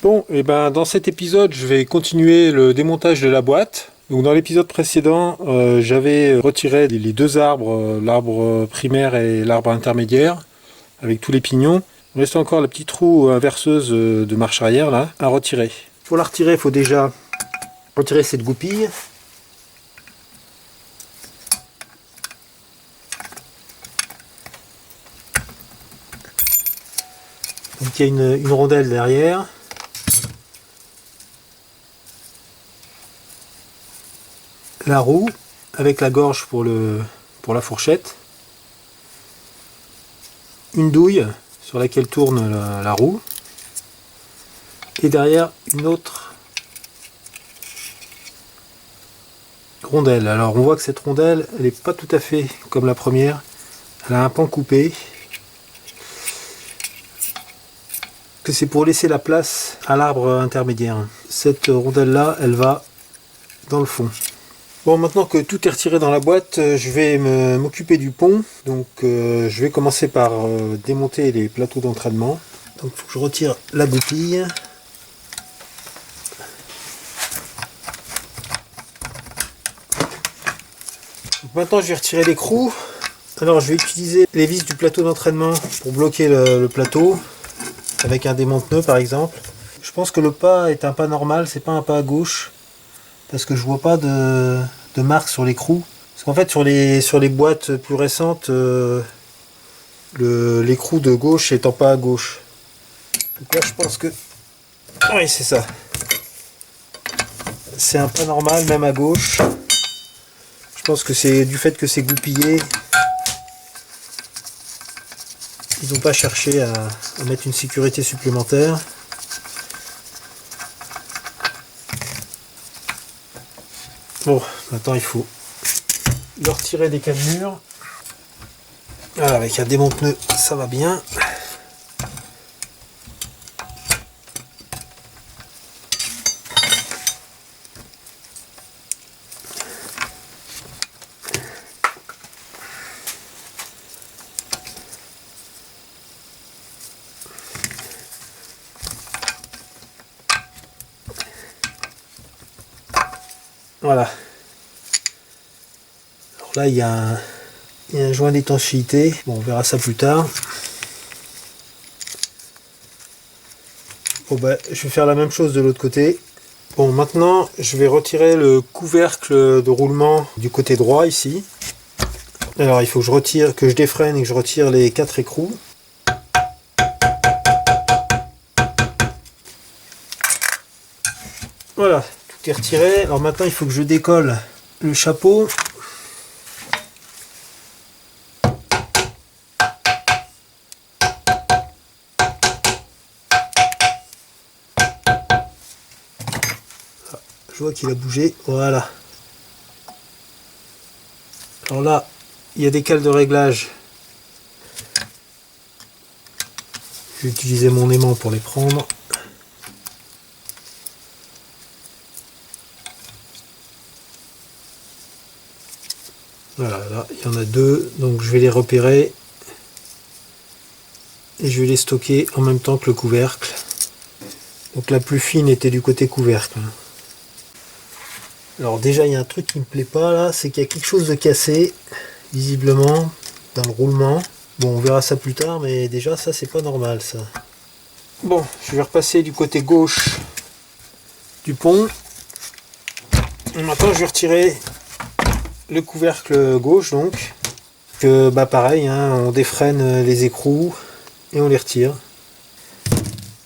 Bon, et ben dans cet épisode, je vais continuer le démontage de la boîte. Donc dans l'épisode précédent, j'avais retiré les deux arbres, l'arbre primaire et l'arbre intermédiaire, avec tous les pignons. Il reste encore la petite roue inverseuse de marche arrière là, à retirer. Pour la retirer, il faut déjà retirer cette goupille. Donc il y a une rondelle derrière. La roue avec la gorge pour la fourchette. Une douille sur laquelle tourne la roue. Et derrière une autre rondelle. Alors on voit que cette rondelle, elle n'est pas tout à fait comme la première. Elle a un pan coupé. C'est pour laisser la place à l'arbre intermédiaire. Cette rondelle là, elle va dans le fond. Bon, maintenant que tout est retiré dans la boîte, je vais m'occuper du pont. Donc je vais commencer par démonter les plateaux d'entraînement. Donc il faut que je retire la goupille. Donc, maintenant je vais retirer l'écrou. Alors je vais utiliser les vis du plateau d'entraînement pour bloquer le plateau. Avec un démonte-pneu par exemple. Je pense que le pas est un pas normal, c'est pas un pas à gauche. Parce que je vois pas de marque sur l'écrou. Parce qu'en fait sur les boîtes plus récentes, l'écrou de gauche est en pas à gauche. Donc là je pense que... Oui, c'est ça. C'est un pas normal même à gauche. Je pense que c'est du fait que c'est goupillé. Ils n'ont pas cherché à mettre une sécurité supplémentaire. Bon, maintenant il faut le retirer des cannelures. Voilà, avec un démonte-pneu, ça va bien. Voilà. Alors là, il y a un joint d'étanchéité. Bon, on verra ça plus tard. Bon, bah, je vais faire la même chose de l'autre côté. Bon, maintenant, je vais retirer le couvercle de roulement du côté droit ici. Alors, il faut que je défreine et que je retire les 4 écrous. Voilà, tout est retiré. Alors maintenant, il faut que je décolle le chapeau. Je vois qu'il a bougé. Voilà. Alors là, il y a des cales de réglage. Je vais utiliser mon aimant pour les prendre. Voilà, là, il y en a 2, donc je vais les repérer. Et je vais les stocker en même temps que le couvercle. Donc la plus fine était du côté couvercle. Alors déjà, il y a un truc qui me plaît pas là, c'est qu'il y a quelque chose de cassé, visiblement, dans le roulement. Bon, on verra ça plus tard, mais déjà, ça, c'est pas normal, ça. Bon, je vais repasser du côté gauche du pont. Et maintenant, je vais retirer le couvercle gauche, donc. Que, bah pareil, hein, on défreine les écrous et on les retire.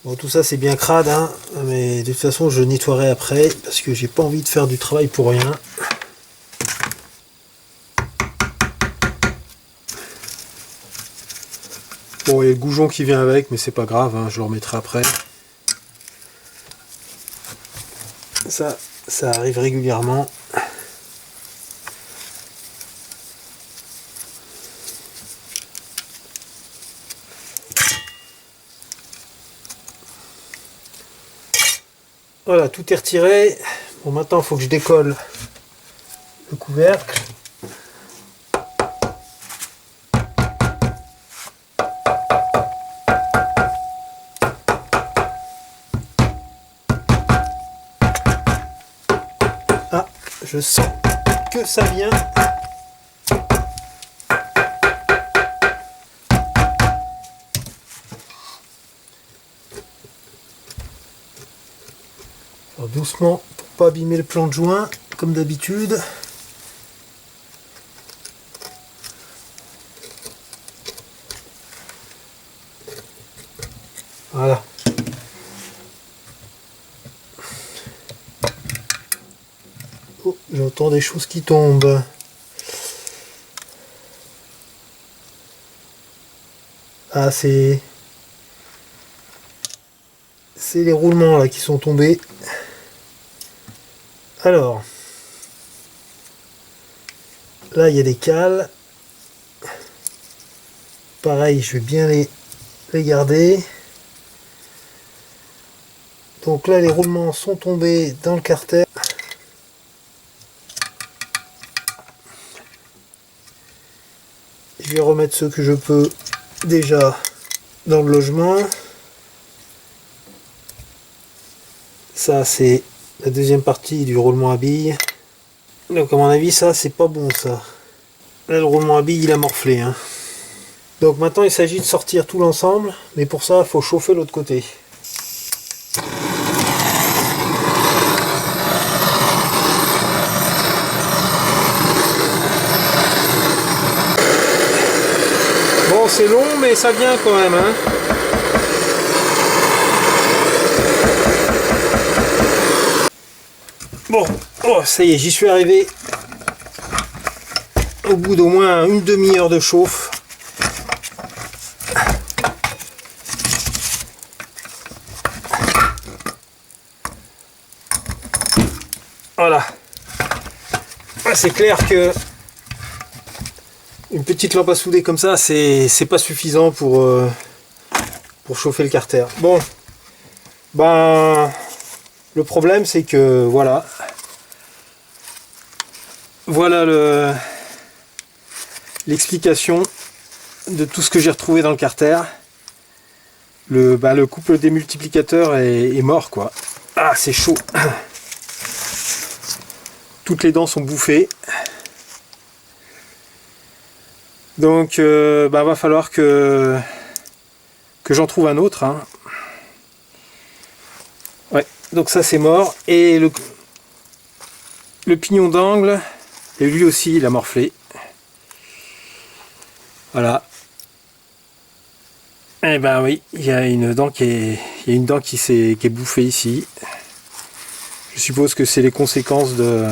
Bon, tout ça c'est bien crade, hein, mais de toute façon je nettoierai après parce que j'ai pas envie de faire du travail pour rien. Bon, il y a le goujon qui vient avec, mais c'est pas grave, hein, je le remettrai après. Ça arrive régulièrement. Voilà, tout est retiré. Bon, maintenant il faut que je décolle le couvercle. Je sens que ça vient. Alors doucement pour pas abîmer le plan de joint comme d'habitude. Voilà. Oh, j'entends des choses qui tombent. Ah, c'est les roulements là qui sont tombés. Alors, là il y a des cales. Pareil, je vais bien les garder. Donc là, les roulements sont tombés dans le carter. Je vais remettre ceux que je peux déjà dans le logement. Ça, c'est la deuxième partie du roulement à billes. Donc à mon avis, ça, c'est pas bon, ça. Là, le roulement à billes, il a morflé, hein. Donc maintenant, il s'agit de sortir tout l'ensemble. Mais pour ça, il faut chauffer l'autre côté. Bon, c'est long, mais ça vient quand même, hein. Bon, oh, ça y est, j'y suis arrivé. Au bout d'au moins une demi-heure de chauffe. Voilà. C'est clair que une petite lampe à souder comme ça, c'est pas suffisant pour chauffer le carter. Bon, ben le problème c'est que voilà l'explication de tout ce que j'ai retrouvé dans le carter. Le couple démultiplicateur est mort, quoi. Ah, c'est chaud. Toutes les dents sont bouffées. Donc va falloir que j'en trouve un autre, hein. Ouais, donc ça c'est mort. Et le pignon d'angle, et lui aussi il a morflé. Voilà. Et ben oui, il y a une dent qui est bouffée ici. Je suppose que c'est les conséquences de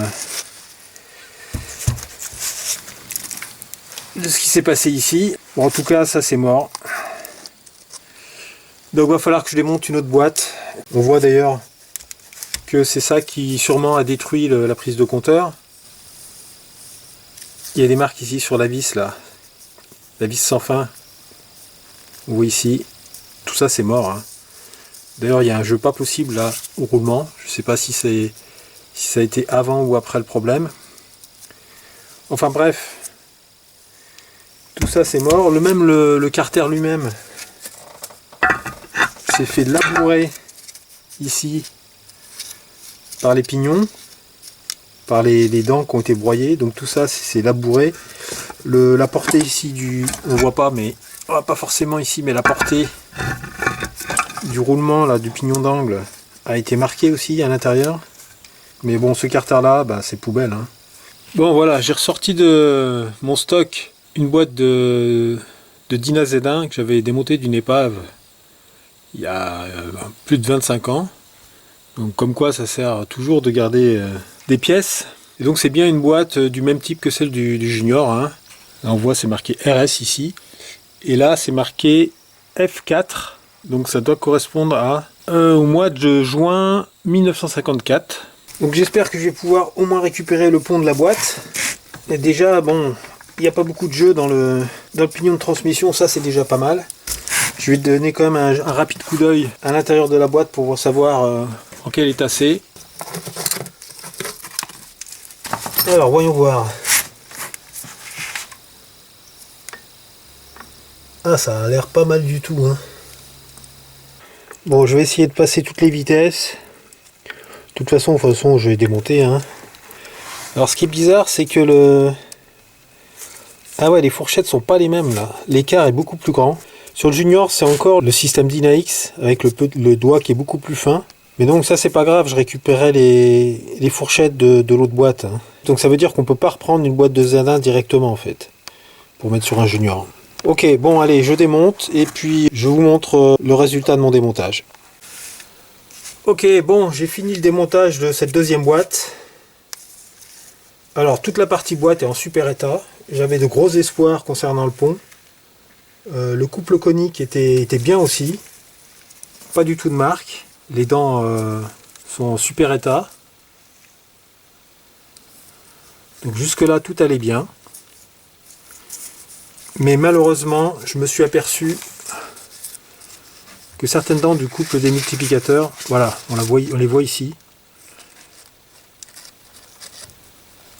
ce qui s'est passé ici. Bon, en tout cas, ça c'est mort. Donc il va falloir que je démonte une autre boîte. On voit d'ailleurs que c'est ça qui sûrement a détruit la prise de compteur. Il y a des marques ici sur la vis là. La vis sans fin. Vous voyez ici. Tout ça c'est mort, hein. D'ailleurs il y a un jeu pas possible là au roulement. Je sais pas si ça a été avant ou après le problème. Enfin bref. Tout ça c'est mort. Le carter lui-même s'est fait labourer ici par les pignons, par les dents qui ont été broyées. Donc tout ça c'est labouré. La portée ici on voit pas, mais pas forcément ici, mais la portée du roulement là, du pignon d'angle a été marquée aussi à l'intérieur. Mais bon, ce carter là, c'est poubelle, hein. Bon voilà, j'ai ressorti de mon stock une boîte de Dynazédin que j'avais démonté d'une épave il y a plus de 25 ans. Donc comme quoi ça sert toujours de garder des pièces. Et donc c'est bien une boîte du même type que celle du Junior, hein. Là on voit c'est marqué RS ici. Et là c'est marqué F4. Donc ça doit correspondre au mois de juin 1954. Donc j'espère que je vais pouvoir au moins récupérer le pont de la boîte. Et déjà bon, il n'y a pas beaucoup de jeu dans le pignon de transmission, ça c'est déjà pas mal. Je vais donner quand même un rapide coup d'œil à l'intérieur de la boîte pour savoir en quel état c'est. Alors voyons voir. Ah, ça a l'air pas mal du tout, hein. Bon, je vais essayer de passer toutes les vitesses. De toute façon, je vais démonter, hein. Alors ce qui est bizarre, c'est que le... Ah ouais, les fourchettes sont pas les mêmes là. L'écart est beaucoup plus grand. Sur le Junior, c'est encore le système Dynax avec le doigt qui est beaucoup plus fin. Mais donc ça c'est pas grave, je récupérerai les fourchettes de l'autre boîte. Hein. Donc ça veut dire qu'on peut pas reprendre une boîte de Z1 directement en fait, pour mettre sur un Junior. Ok, bon allez, je démonte et puis je vous montre le résultat de mon démontage. Ok, bon, j'ai fini le démontage de cette deuxième boîte. Alors toute la partie boîte est en super état. J'avais de gros espoirs concernant le pont. Le couple conique était bien aussi. Pas du tout de marque. Les dents sont en super état. Donc jusque là tout allait bien. Mais malheureusement je me suis aperçu que certaines dents du couple des multiplicateurs, voilà, on les voit ici,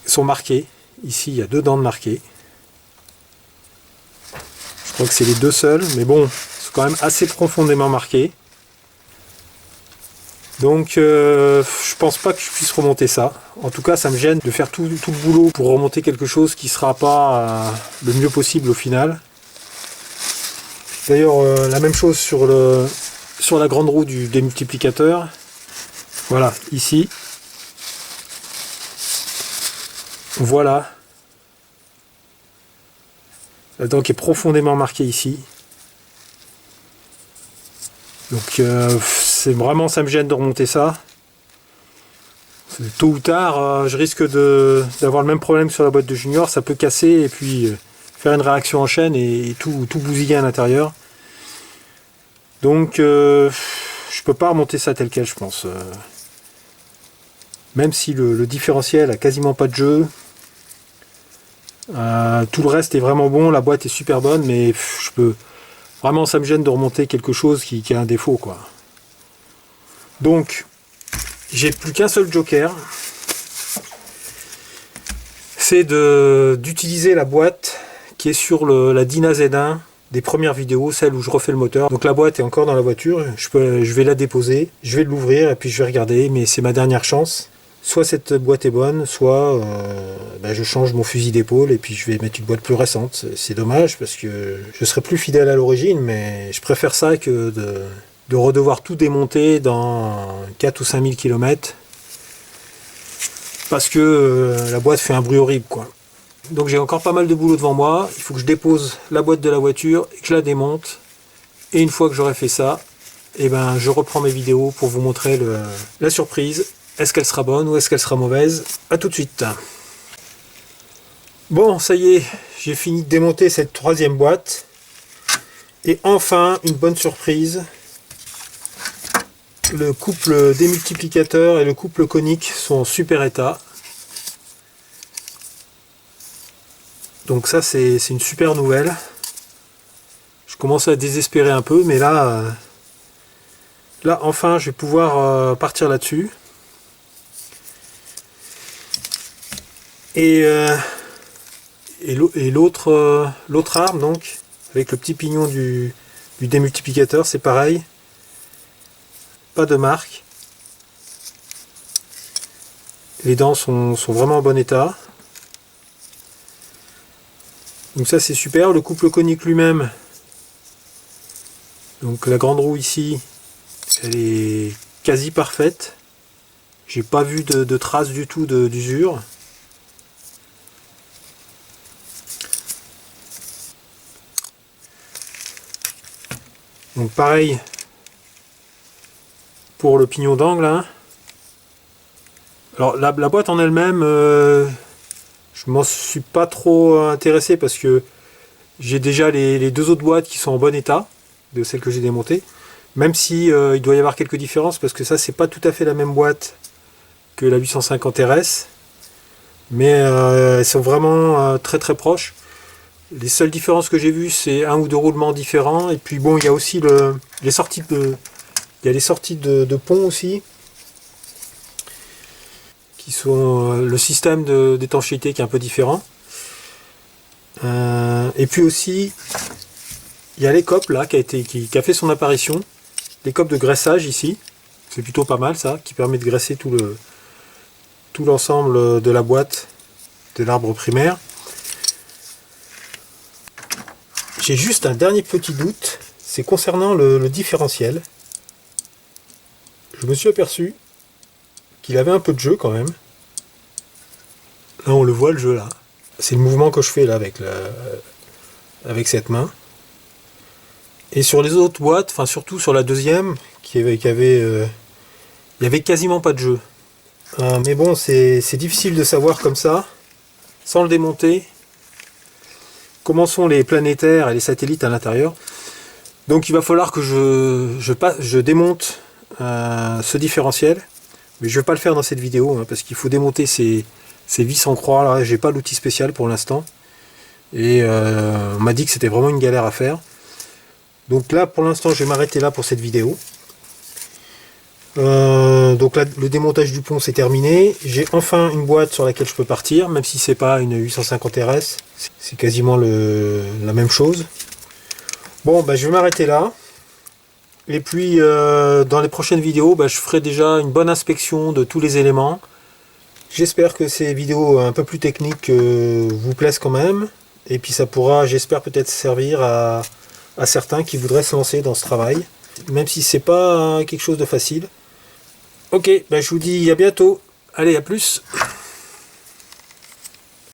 sont marquées. Ici il y a 2 dents de marquées. Je crois que c'est les 2 seuls, mais bon, c'est quand même assez profondément marqué. Donc je pense pas que je puisse remonter ça. En tout cas ça me gêne de faire tout le boulot pour remonter quelque chose qui sera pas le mieux possible au final. D'ailleurs la même chose sur la grande roue des multiplicateurs. Voilà, ici. Voilà. La dent qui est profondément marquée ici. Donc c'est vraiment, ça me gêne de remonter ça. Tôt ou tard, je risque d'avoir le même problème sur la boîte de Junior, ça peut casser et puis faire une réaction en chaîne et tout bousiller à l'intérieur. Donc je peux pas remonter ça tel quel, je pense. Même si le différentiel a quasiment pas de jeu. Tout le reste est vraiment bon, la boîte est super bonne, mais je peux... Vraiment, ça me gêne de remonter quelque chose qui a un défaut, quoi. Donc, j'ai plus qu'un seul joker. C'est d'utiliser la boîte qui est sur la Dyna Z1 des premières vidéos, celle où je refais le moteur. Donc la boîte est encore dans la voiture, je vais la déposer, je vais l'ouvrir et puis je vais regarder, mais c'est ma dernière chance. Soit cette boîte est bonne, soit je change mon fusil d'épaule et puis je vais mettre une boîte plus récente. C'est dommage parce que je serais plus fidèle à l'origine, mais je préfère ça que de redevoir tout démonter dans 4 ou 5 000 km parce que la boîte fait un bruit horrible, quoi. Donc j'ai encore pas mal de boulot devant moi. Il faut que je dépose la boîte de la voiture et que je la démonte. Et une fois que j'aurai fait ça, je reprends mes vidéos pour vous montrer la surprise. Est-ce qu'elle sera bonne ou est-ce qu'elle sera mauvaise? A tout de suite. Bon, ça y est, j'ai fini de démonter cette troisième boîte. Et enfin, une bonne surprise. Le couple démultiplicateur et le couple conique sont en super état. Donc ça, c'est une super nouvelle. Je commence à désespérer un peu, mais là enfin, je vais pouvoir partir là-dessus. Et l'autre arme, donc, avec le petit pignon du démultiplicateur, c'est pareil. Pas de marque. Les dents sont vraiment en bon état. Donc ça c'est super. Le couple conique lui-même, donc la grande roue ici, elle est quasi parfaite. J'ai pas vu de traces du tout d'usure. Donc pareil pour le pignon d'angle. Hein. Alors la boîte en elle-même, je m'en suis pas trop intéressé parce que j'ai déjà les 2 autres boîtes qui sont en bon état de celles que j'ai démontées. Même si il doit y avoir quelques différences parce que ça c'est pas tout à fait la même boîte que la 850 RS. Mais elles sont vraiment très très proches. Les seules différences que j'ai vues, c'est 1 ou 2 roulements différents. Et puis bon, il y a aussi les sorties de pont aussi, qui sont le système d'étanchéité qui est un peu différent. Et puis aussi, il y a l'écope là qui a fait son apparition. L'écope de graissage ici, c'est plutôt pas mal ça, qui permet de graisser tout tout l'ensemble de la boîte de l'arbre primaire. J'ai juste un dernier petit doute, c'est concernant le différentiel. Je me suis aperçu qu'il avait un peu de jeu quand même. Là on le voit, le jeu là. C'est le mouvement que je fais là avec cette main. Et sur les autres boîtes, enfin surtout sur la deuxième, il y avait quasiment pas de jeu. Mais bon, c'est difficile de savoir comme ça, sans le démonter, comment sont les planétaires et les satellites à l'intérieur. Donc il va falloir que je démonte ce différentiel. Mais je ne vais pas le faire dans cette vidéo, hein, parce qu'il faut démonter ces vis en croix. Là, j'ai pas l'outil spécial pour l'instant. Et on m'a dit que c'était vraiment une galère à faire. Donc là, pour l'instant, je vais m'arrêter là pour cette vidéo. Donc là, le démontage du pont c'est terminé. J'ai enfin une boîte sur laquelle je peux partir, même si c'est pas une 850 RS. C'est quasiment la même chose. Bon, bah, je vais m'arrêter là. Et puis, dans les prochaines vidéos, bah, je ferai déjà une bonne inspection de tous les éléments. J'espère que ces vidéos un peu plus techniques vous plaisent quand même. Et puis ça pourra, j'espère, peut-être servir à certains qui voudraient se lancer dans ce travail. Même si c'est pas quelque chose de facile. Ok, bah, je vous dis à bientôt. Allez, à plus.